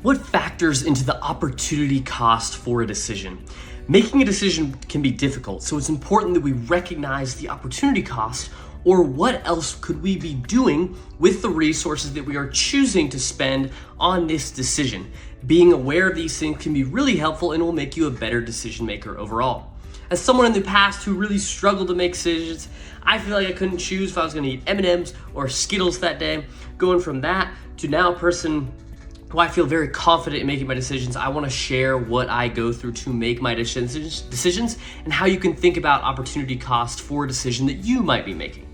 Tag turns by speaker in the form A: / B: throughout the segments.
A: What factors into the opportunity cost for a decision? Making a decision can be difficult, so it's important that we recognize the opportunity cost, or what else could we be doing with the resources that we are choosing to spend on this decision. Being aware of these things can be really helpful and will make you a better decision maker overall. As someone in the past who really struggled to make decisions, I feel like I couldn't choose if I was gonna eat M&Ms or Skittles that day. Going from that to now a person who I feel very confident in making my decisions, I wanna share what I go through to make my decisions and how you can think about opportunity cost for a decision that you might be making.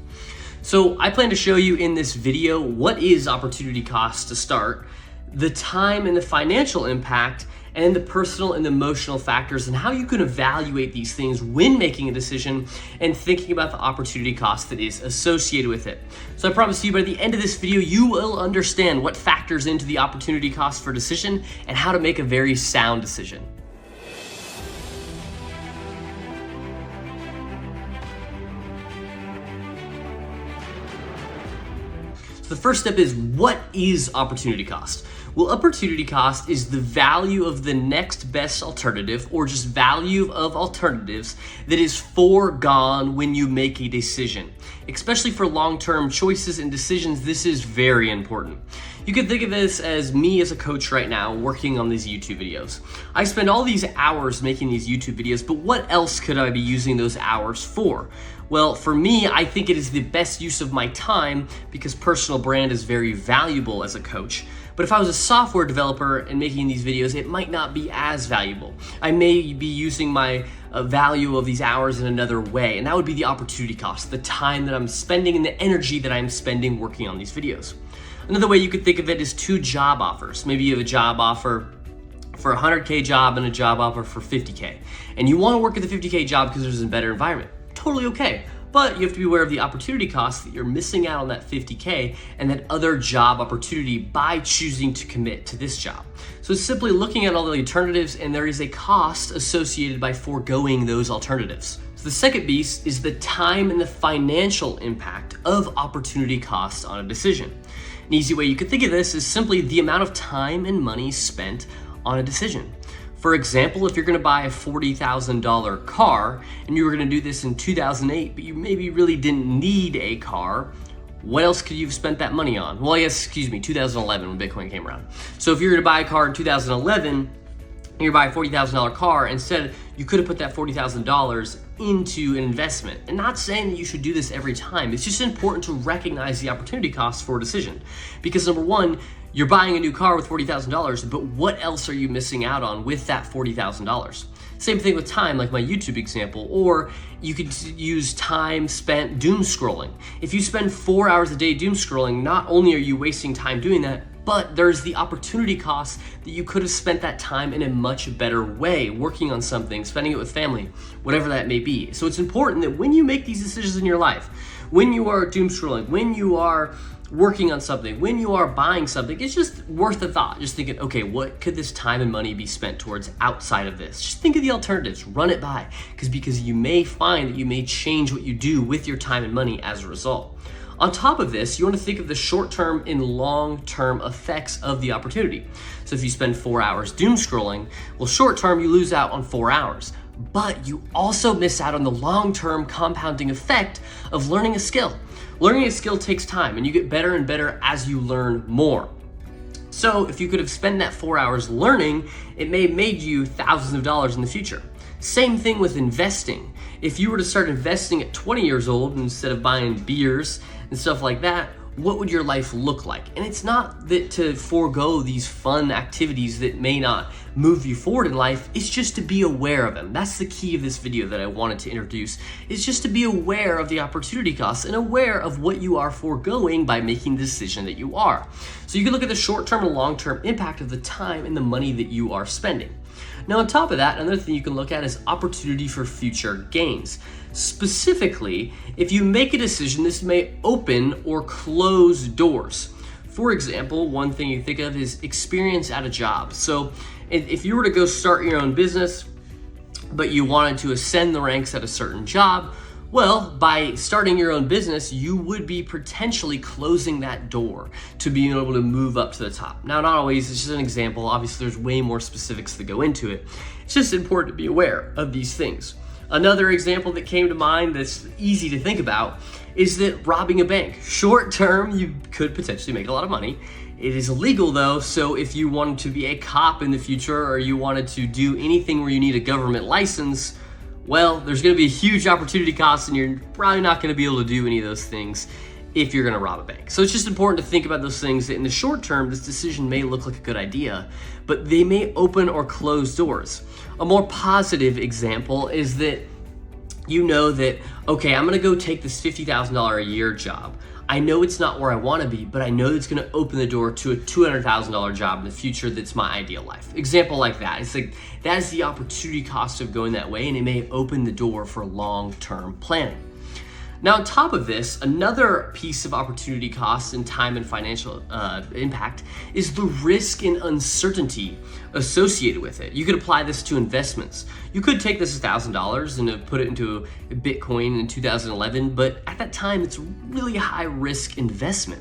A: So I plan to show you in this video what is opportunity cost to start, the time and the financial impact, and the personal and emotional factors, and how you can evaluate these things when making a decision and thinking about the opportunity cost that is associated with it. So I promise you by the end of this video, you will understand what factors into the opportunity cost for a decision and how to make a very sound decision. So the first step is, what is opportunity cost? Well, opportunity cost is the value of the next best alternative, or just value of alternatives, that is foregone when you make a decision. Especially for long-term choices and decisions, this is very important. You can think of this as me as a coach right now working on these YouTube videos. I spend all these hours making these YouTube videos, but what else could I be using those hours for? Well, for me, I think it is the best use of my time because personal brand is very valuable as a coach. But if I was a software developer and making these videos, it might not be as valuable. I may be using my value of these hours in another way, and that would be the opportunity cost, the time that I'm spending and the energy that I'm spending working on these videos. Another way you could think of it is 2 job offers. Maybe you have a job offer for a 100K job and a job offer for 50K. And you wanna work at the 50K job because there's a better environment. Totally okay. But you have to be aware of the opportunity cost that you're missing out on that 50K and that other job opportunity by choosing to commit to this job. So it's simply looking at all the alternatives, and there is a cost associated by foregoing those alternatives. So the second piece is the time and the financial impact of opportunity cost on a decision. An easy way you could think of this is simply the amount of time and money spent on a decision. For example, if you're gonna buy a $40,000 car and you were gonna do this in 2008, but you maybe really didn't need a car, what else could you have spent that money on? Well, I guess, 2011 when Bitcoin came around. So if you're gonna buy a car in 2011, and you're buying a $40,000 car, instead you could have put that $40,000 into an investment. And not saying that you should do this every time, it's just important to recognize the opportunity cost for a decision. Because number one, you're buying a new car with $40,000, but what else are you missing out on with that $40,000? Same thing with time, like my YouTube example, or you could use time spent doom scrolling. If you spend 4 hours a day doom scrolling, not only are you wasting time doing that, but there's the opportunity cost that you could have spent that time in a much better way, working on something, spending it with family, whatever that may be. So it's important that when you make these decisions in your life, when you are doom scrolling, when you are working on something, when you are buying something, it's just worth a thought. Just thinking, okay, what could this time and money be spent towards outside of this? Just think of the alternatives, run it by, because you may find that you may change what you do with your time and money as a result. On top of this, you want to think of the short-term and long-term effects of the opportunity. So if you spend 4 hours doom scrolling, well, short-term, you lose out on 4 hours, but you also miss out on the long-term compounding effect of learning a skill. Learning a skill takes time, and you get better and better as you learn more. So if you could have spent that 4 hours learning, it may have made you thousands of dollars in the future. Same thing with investing. If you were to start investing at 20 years old instead of buying beers and stuff like that, what would your life look like? And it's not that to forego these fun activities that may not move you forward in life, it's just to be aware of them. That's the key of this video that I wanted to introduce, is just to be aware of the opportunity costs and aware of what you are foregoing by making the decision that you are. So you can look at the short-term and long-term impact of the time and the money that you are spending. Now on top of that, another thing you can look at is opportunity for future gains. Specifically, if you make a decision, this may open or close doors. For example, one thing you think of is experience at a job. So if you were to go start your own business, but you wanted to ascend the ranks at a certain job, Well, by starting your own business, you would be potentially closing that door to being able to move up to the top. Now, not always, it's just an example. Obviously, there's way more specifics that go into it. It's just important to be aware of these things. Another example that came to mind that's easy to think about is that robbing a bank. Short term, you could potentially make a lot of money. It is illegal though, so if you wanted to be a cop in the future or you wanted to do anything where you need a government license, well, there's gonna be a huge opportunity cost and you're probably not gonna be able to do any of those things if you're gonna rob a bank. So it's just important to think about those things that in the short term, this decision may look like a good idea, but they may open or close doors. A more positive example is that you know that, okay, I'm gonna go take this $50,000 a year job. I know it's not where I wanna be, but I know it's gonna open the door to a $200,000 job in the future that's my ideal life. Example like that. It's like, that is the opportunity cost of going that way, and it may open the door for long-term planning. Now, on top of this, another piece of opportunity cost and time and financial impact is the risk and uncertainty associated with it. You could apply this to investments. You could take this $1,000 and put it into Bitcoin in 2011, but at that time, it's really a high risk investment.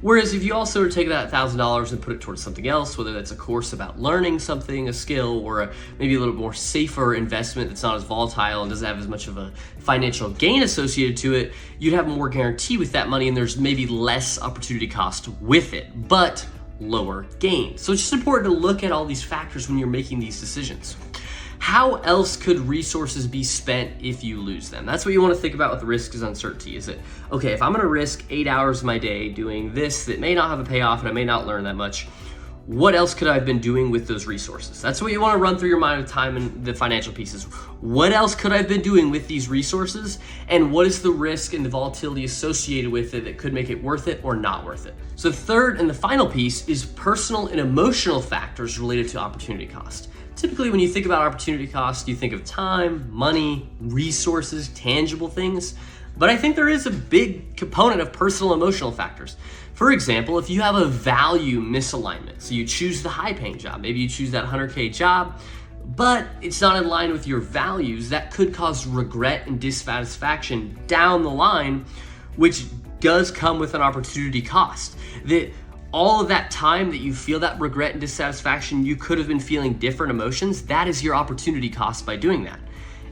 A: Whereas if you also were to take that $1,000 and put it towards something else, whether that's a course about learning something, a skill, or maybe a little more safer investment that's not as volatile and doesn't have as much of a financial gain associated to it, you'd have more guarantee with that money and there's maybe less opportunity cost with it, but lower gain. So it's just important to look at all these factors when you're making these decisions. How else could resources be spent if you lose them? That's what you want to think about with risk is uncertainty. Is it, okay, if I'm going to risk 8 hours of my day doing this that may not have a payoff and I may not learn that much, what else could I have been doing with those resources? That's what you want to run through your mind with time and the financial pieces. What else could I have been doing with these resources? And what is the risk and the volatility associated with it that could make it worth it or not worth it? So the third and the final piece is personal and emotional factors related to opportunity cost. Typically, when you think about opportunity cost, you think of time, money, resources, tangible things. But I think there is a big component of personal emotional factors. For example, if you have a value misalignment, so you choose the high paying job, maybe you choose that 100K job, but it's not in line with your values, that could cause regret and dissatisfaction down the line, which does come with an opportunity cost. That all of that time that you feel that regret and dissatisfaction, you could have been feeling different emotions. That is your opportunity cost by doing that.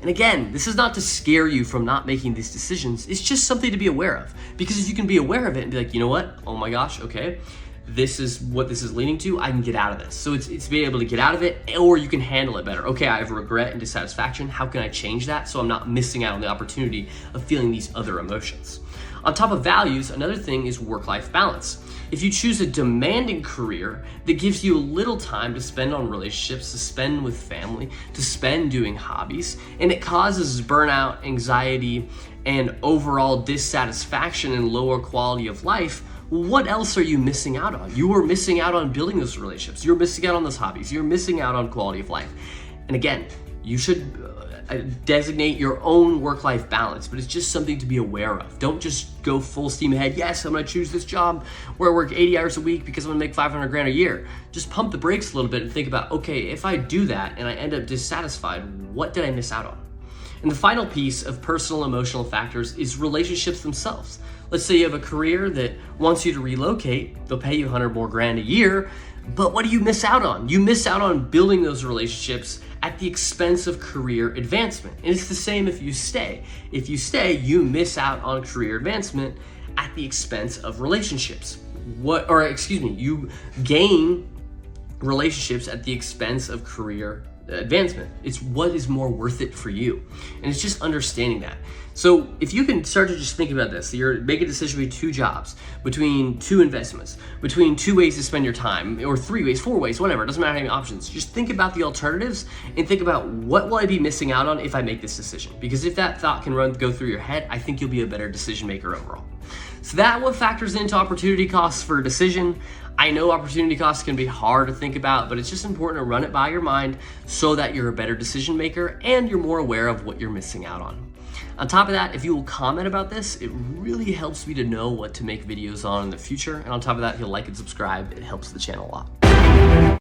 A: And again, this is not to scare you from not making these decisions. It's just something to be aware of. Because if you can be aware of it and be like, you know what? Oh my gosh, okay. This is what this is leading to. I can get out of this. So it's being able to get out of it, or you can handle it better. Okay, I have regret and dissatisfaction. How can I change that so I'm not missing out on the opportunity of feeling these other emotions? On top of values, another thing is work-life balance. If you choose a demanding career that gives you little time to spend on relationships, to spend with family, to spend doing hobbies, and it causes burnout, anxiety, and overall dissatisfaction and lower quality of life, what else are you missing out on? You are missing out on building those relationships. You're missing out on those hobbies. You're missing out on quality of life. And again, you should designate your own work-life balance, but it's just something to be aware of. Don't just go full steam ahead. Yes, I'm gonna choose this job where I work 80 hours a week because I'm gonna make 500 grand a year. Just pump the brakes a little bit and think about, okay, if I do that and I end up dissatisfied, what did I miss out on? And the final piece of personal emotional factors is relationships themselves. Let's say you have a career that wants you to relocate, they'll pay you 100 more grand a year, but what do you miss out on? You miss out on building those relationships at the expense of career advancement. And it's the same if you stay. If you stay, you miss out on career advancement at the expense of relationships. You gain relationships at the expense of career advancement. It's what is more worth it for you. And it's just understanding that. So if you can start to just think about this, you're making a decision between 2 jobs, between 2 investments, between 2 ways to spend your time, or 3 ways, 4 ways, whatever, it doesn't matter how many options. Just think about the alternatives and think about what will I be missing out on if I make this decision? Because if that thought can go through your head, I think you'll be a better decision maker overall. So that what factors into opportunity costs for a decision. I know opportunity costs can be hard to think about, but it's just important to run it by your mind so that you're a better decision maker and you're more aware of what you're missing out on. On top of that, if you will comment about this, it really helps me to know what to make videos on in the future. And on top of that, if you'll like and subscribe, it helps the channel a lot.